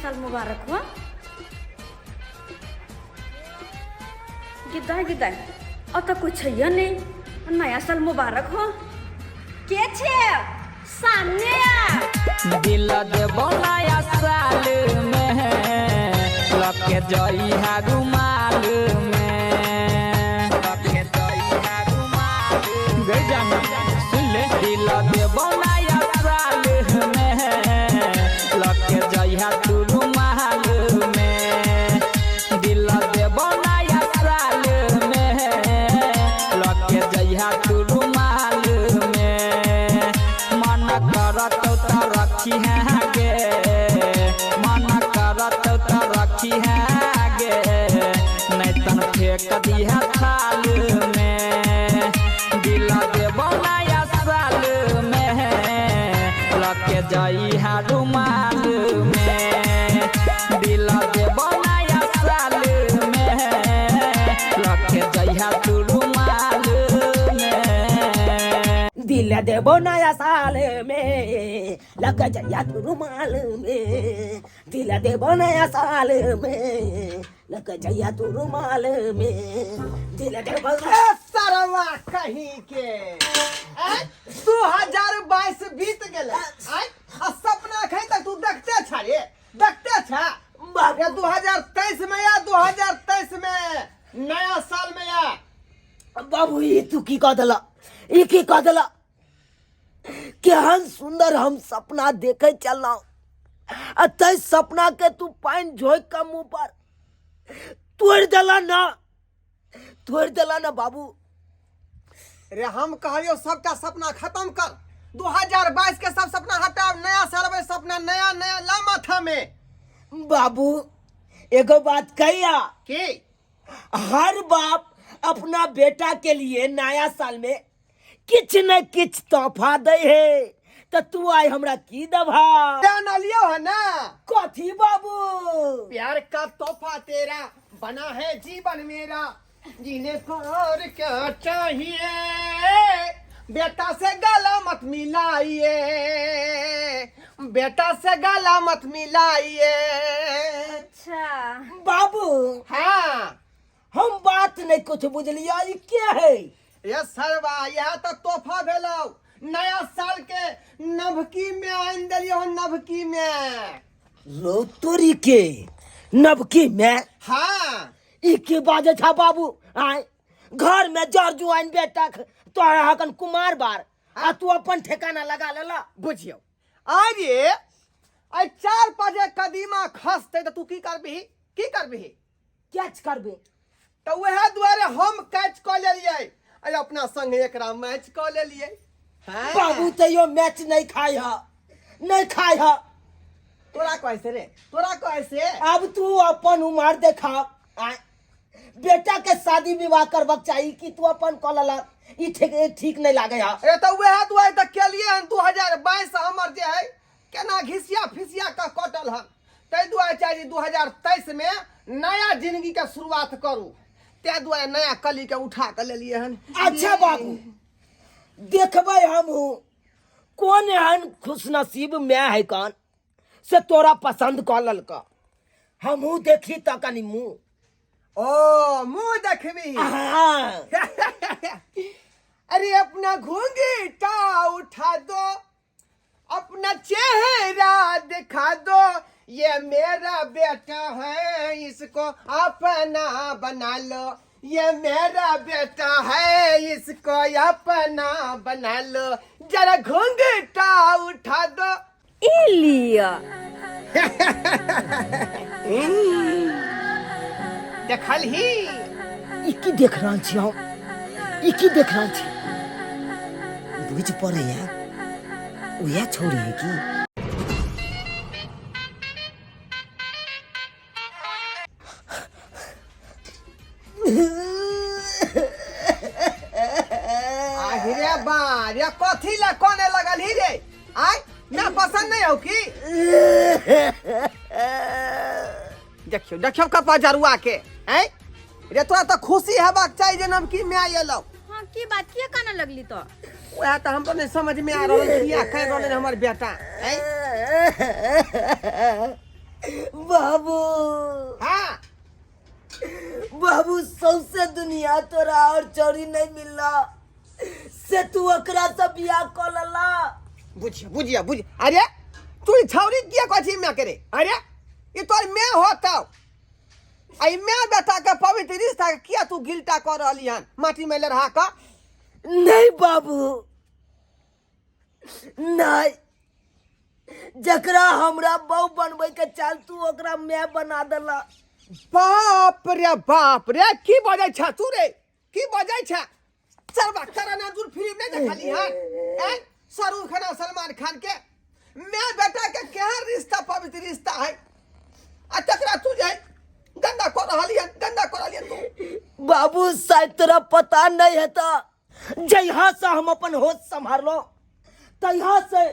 साल मुबारक हो। गिद्दा गिद्दा अत कुछ है नहीं। नया साल मुबारक हो। के छे सामने आ दिल देबो नया साल में लके जई है रुमाल में लके जई है रुमाल गई जाना सुन ले दिल देबो नया साल में लके जई है तू रुमाल में दिल देबो नया साल में लके जई है तू रुमाल में मन करत तो रखी है गे मन करत तो रखी है गे नहीं तन फेंक दिया थाल में दिल देबो नया साल में लके जाई है रुमाल में दिल देबो नया साल में लके जाई है तू रुमाल में दिल देबो नया साल में लग जाइया तू रुमाल में दिल देबो नया साल में लग जाइया तू रुमाल में दिल देबो सरवा कहीं के 2022 बीत गेले आ सपना कहीं तक तू देखते छा ये 2023 में या 2023 में नया साल में या बाबू ये तू की कह दला ई की कह दला केहन सुंदर हम सपना देखे चलना अतः सपना के तू पाइन झोंक का मुंह पर तोड़ देला ना बाबू। रे हम कहलियो सबका सपना खत्म कर 2022 के सब सपना हटाओ नया साल में सपना नया नया ला माथा में। बाबू एगो बात कहिया की हर बाप अपना बेटा के लिए नया साल में किछ न किछ तोहफा दे है तो तू आई हमरा की दभा ना लियो है ना कथी बाबू प्यार का तोहफा तेरा बना है जीवन मेरा जीने को और क्या चाहिए बेटा से गला मत मिलाइए बेटा से गला मत मिलाइए। अच्छा बाबू हाँ हम बात नहीं कुछ बुझलिया ई क्या है ये सरवा यह तो तोहफा भेलो नया साल के नभकी में आइन दिलियो नभकी में रोतोरी के नबकी में हाँ ई के बाजे था बाबू आए घर में जर जुआइन बेटा तोहरा हकन कुमार बार आ तू अपन ठिकाना लगा लेला बुझियो अरे आई 4 कदीमा खसते तो तू की करबी कैच करबे तो वह द्वारे हम कैच कर लेलिए अरे अपना संग एकरा मैच कर लेलिए। हाँ? बाबू तैयो मैच नहीं खाई है तोरा कैसे रे तोरा कैसे अब तू अपन उम्र देखा आए बेटा के शादी विवाह करबक चाहिए कि तू अपन कॉलला ई ठीक नहीं लागे है। ए तो वह दुआई तक के लिए 2022 हमर जे है केना घिसिया फिसिया का कटल हन तै दुआई चाहिए 2023 में नया जिंदगी के शुरुआत करू ते दुआई नया कली के उठा के ले लिए हन। अच्छा बाबू देखबे हम कौन हन खुशनसीब मैं है कौन से तोरा पसंद कॉलल का हमहू देखी त कनी मुंह ओ मुंह देखबी हाँ। अरे अपना घूंघटा उठा दो अपना चेहरा दिखा दो ये मेरा बेटा है इसको अपना बना लो ये मेरा बेटा है इसको अपना बना लो जरा घूंघटा उठा दो इलिया देखल ही इकी देख रहा छी हम इकी देख रहा छी बुझ पड़े है ओया छोड़ी है की रे बार या कथी ला कोने लगल ही रे आय ना पसंद नहीं हो की देखियो कपा जरुआ के हैं रे तोरा तो खुशी हेबाक चाहिए जन्म की मैं आइलो। हाँ की बात किया काना लगली तो वह तो हम तो नहीं समझ में आ रहा किया कह रहे हमर बेटा हैं बाबू हाँ बाबू सौसे दुनिया तोरा और चोरी नहीं मिलला से तू ओकरा से बियाह कर लला। बुझिया अरे तू ई छौरी किया कथी में करे अरे ये तोर मैं होता आई मैं बेटा के पवित्र रिश्ता के किया तू गिल्टा कर रहली हन माटी में लड़हा का। नहीं बाबू नहीं, जकरा हमरा बहू बनबै के चाल तू ओकरा मैं बना देला। बाप रे की बजै छ तू रे की बजै छ सरबा करना दूर फिल्म नहीं देखली हन शाहरुख खान और सलमान खान के मैं बेटा के केहन रिश्ता पवित्र रिश्ता है आ तकरा तू जाय गंदा कर रहली हन तू। बाबू शायद तेरा पता नहीं है तो जहाँ से हम अपन होश संभालो तहाँ से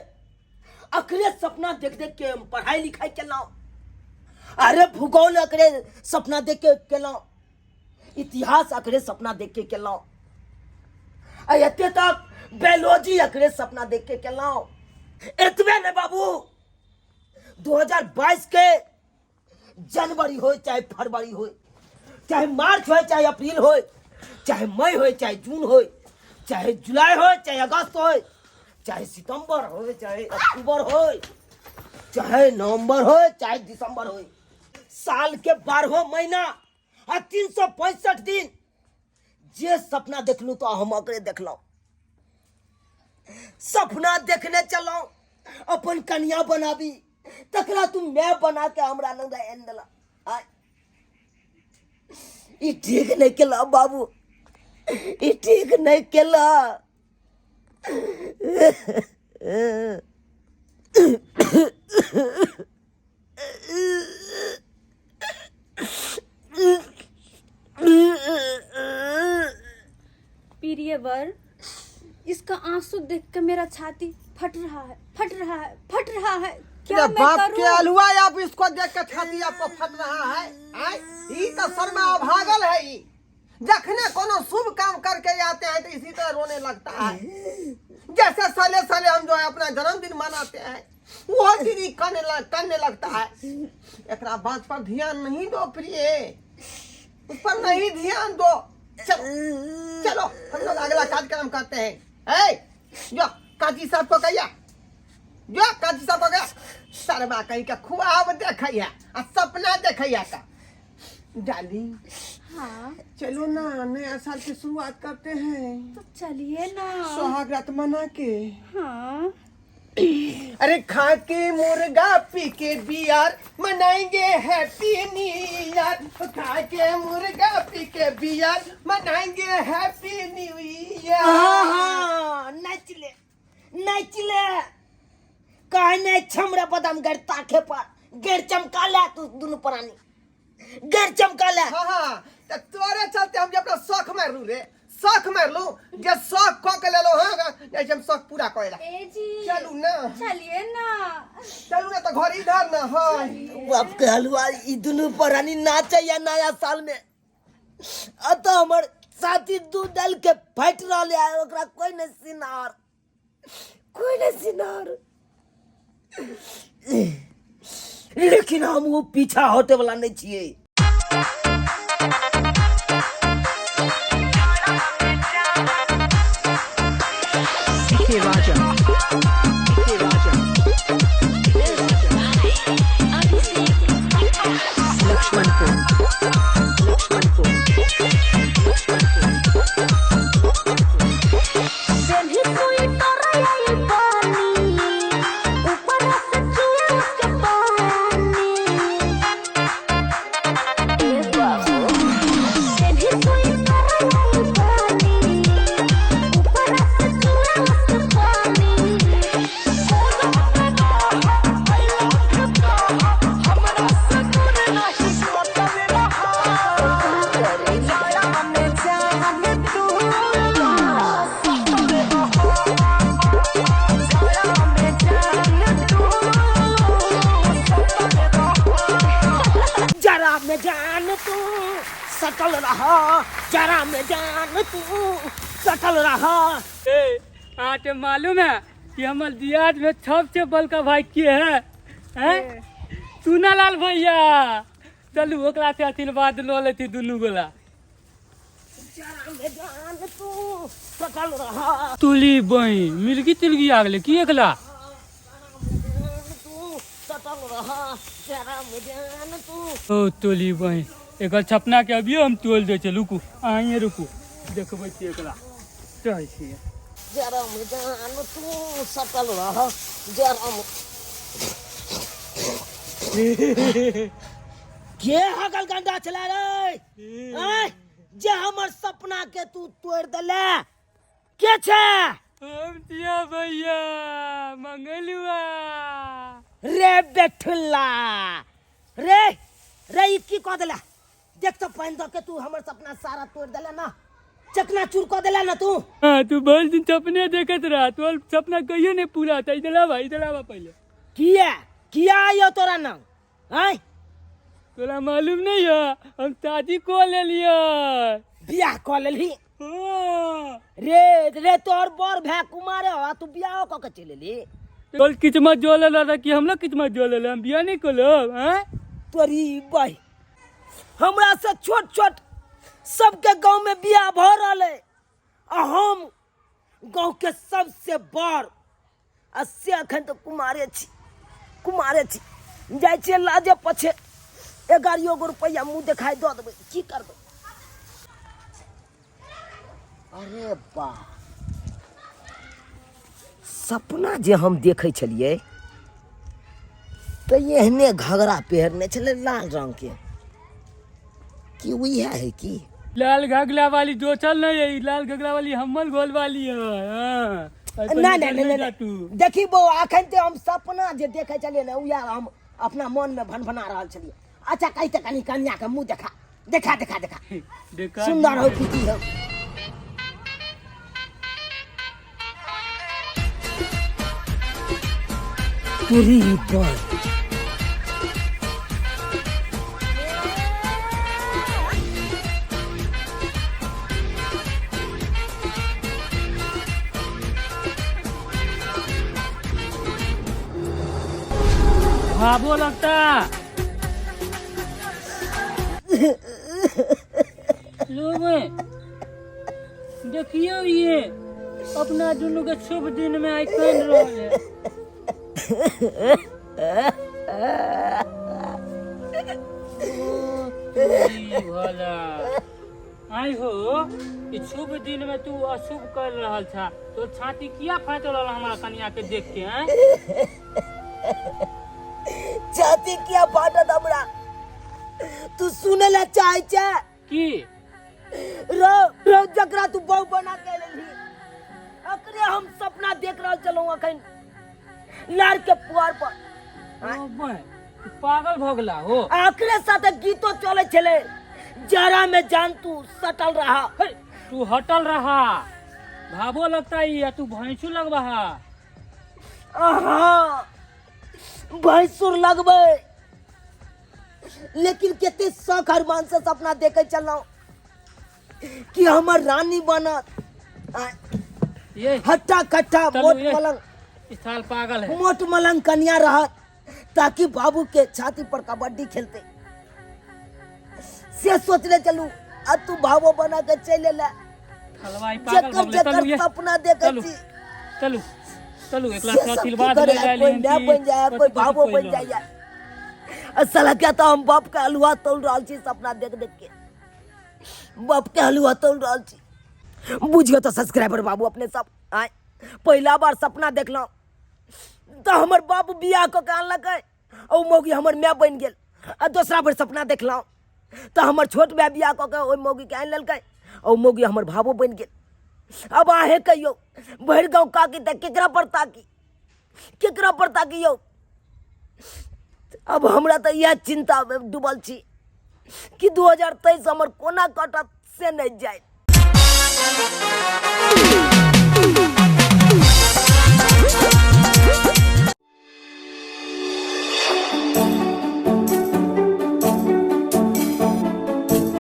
अखरे सपना देख देख के हम पढ़ाई लिखाई केलौं। अरे भूगोल अकरे सपना देख के केलौं, इतिहास अकरे सपना देख के केलौं, एते तक बायोलॉजी अकरे सपना देख के केलौं। एतबे ने बाबू 2022 के जनवरी हो चाहे फरवरी हो चाहे मार्च हो चाहे अप्रैल हो चाहे मई हो चाहे जून हो चाहे जुलाई हो चाहे अगस्त हो चाहे सितंबर हो चाहे अक्टूबर हो चाहे नवंबर हो चाहे दिसंबर हो, साल के 12 महीना और 365 दिन जे सपना देखलू तो हम अकरे देखलौं। सपना देखने चलो अपन कन्या बनाबी तकरा तुम मैं बना के हमरा नंगा एन देला। आय ई ठीक नहीं केला बाबू, ई ठीक नहीं केला। प्रियवर, इसका आंसू देख कर मेरा छाती फट रहा है। क्या मैं बाप करूं? के अलुआ आप इसको देख के छाती आपको फट रहा है ई तो शर्मा अभागल है। ई जखने कोनो शुभ काम करके आते हैं तो इसी तरह रोने लगता है। जैसे साले साले हम जो है अपना जन्मदिन मनाते हैं वो दिन करने लगता है। एकरा बात पर ध्यान नहीं दो प्रिय, उस पर नहीं ध्यान दो। चलो हम लोग अगला कार्यक्रम करते हैं। जो काजी साहब को कहिया सरबा कहीं का ख्वाब देखैया आ सपना देखैया का। डार्लिंग हाँ चलो ना नया साल की शुरुआत करते हैं तो चलिए ना। सुहागरात मना के। हाँ अरे खा के मुर्गा पी के बियर मनाएंगे हैप्पी न्यू ईयर। खा के मुर्गा पी के बियर मनाएंगे हैप्पी न्यू ईयर। हाँ नाच ले काहे नहीं छमरा बदाम गड़ ताखे पर गेर चमका ले तू दोनों प्राणी गेर चमका ले। हाँ तो तोरे चलते हम अपना शौक मार लू रे, शौक मार लू जे शौक क के ले लो। हाँ जैसे हम शौक पूरा करेला। चलू ना तो घर इधर ना। हाँ बाप के हलवा ई दोनों प्राणी नाचे या नया साल में तो हमर साथी दूध डाल के फट रहले है ओकरा कोई नहीं सिनार। लेकिन हम वो पीछा होते वाला नहीं छिए। सटल रहा। आटे मालूम है कि हमारे दियाद में सबसे बड़का भाई के है? सुना लाल भैया चलू ओकरा से आशीर्वाद लो लेती दुनू गोला तुली बही मिर्गी तिलगी आ गेले की एकला ओ तुली बही एक छपना के अभी हम तोल दे छै रुकू आइए रुकू देखबै छी एकला चाहै छी के हकल गंडा चला रे आय जे हमर सपना के तू तोड़ देले के छे हम तिया भैया मंगलुआ रे बेठुल्ला रे रे ई की कह देला देख तो पानी दो के तू हमर सपना सारा तोड़ देला ना चकना चूर कह देला ना तू हाँ तू बहुत दिन सपने देखत रहा तो सपना कहियो नहीं पूरा था इधर आवा पहले किया आयो तोरा नाम आय तोरा मालूम नहीं है हम शादी को ले लिया बियाह कह लेली हाँ। रे रे तोर बर भै कुमारे हो तू बियाह क के चले ली तोल किस्मत जोले ला कि हम लोग किस्मत जोले ला हम बियाह नहीं कोलब हैं तोरी भाई हमरा से छोट छोट सबके गांव में बियाह भ रहले आ हम गांव के सबसे बड़ आ से अखन तो कुमारे छी जाय छियै लाजे पछे 11 गो रुपया मुंह देखाई दऽ देबै की करबै अरे बा सपना जे हम देखै छलियै तो एहने घगरा पहनने छलै लाल रंग के कि वही है की लाल घगला वाली जो चल नहीं है लाल घगला वाली हमल गोल वाली है हाँ। नहीं देखी बो अखन ते हम सपना जे देखे छलियै ने उया हम अपना मन में भनभना रहल छलियै अच्छा कहि त कनी कन्या के मुंह देखा सुंदर हो की हो पूरी पर भावो लगता लोग देखियो ये अपना दुनू के शुभ दिन में आई कान रहल है भला आई हो इस शुभ दिन में तू अशुभ कर रहल था तो छाती किया फाट रहल हमारा कन्या के देख के हैं छाती किया फाटत हमरा तू सुने ला चाहे छे की रो जकरा तू बहु बना के लेली अकरे हम सपना देख रहल चलो अखन लार के पुआर पर ओ बे तू पागल भ गेला हो अकरे साथे गीतो चले छले जरा में जान तू सटल रहा तू हटल रहा भावो लगता है तू भैंसू लगवा हाँ भैंसुर लगबे लेकिन केते शौक अरमान से सपना देखे चलना कि हमर रानी बनत ये हट्टा कट्टा मोट मलंग इस साल पागल है मोट मलंग कन्या रहत ताकि बाबू के छाती पर कबड्डी खेलते से सोचले चलू आ तू भावो बना के चले ला हलवाई पागल हो गए चलो ये सपना देखे छी चलो चलो एक लाख आशीर्वाद ले ले कोई ना बन जाए कोई भावो बन जाए असला क्या तो हम बाप का हलवा तोल रहल छी सपना देख देख के बाप के हलवा तोल रहल छी बुझियो तो सब्सक्राइबर बाबू अपने सब आए पहला बार सपना देखलो तो हमर बाबू बियाह को के आनलकै ओ मौगी हमर माय बन गेल आ दूसरा बार सपना देखलो तो हमर छोट भाई बियाह को के ओ मौगी के आन लेलकै ओ मौगी हमर भावो बन गेल अब आहे कहियो भर गांव काकी त केकरा पर ताकी यौ अब हमरा तो यह चिंता में डूबल छी कि 2023 हमर कोना कटत से नहीं जाए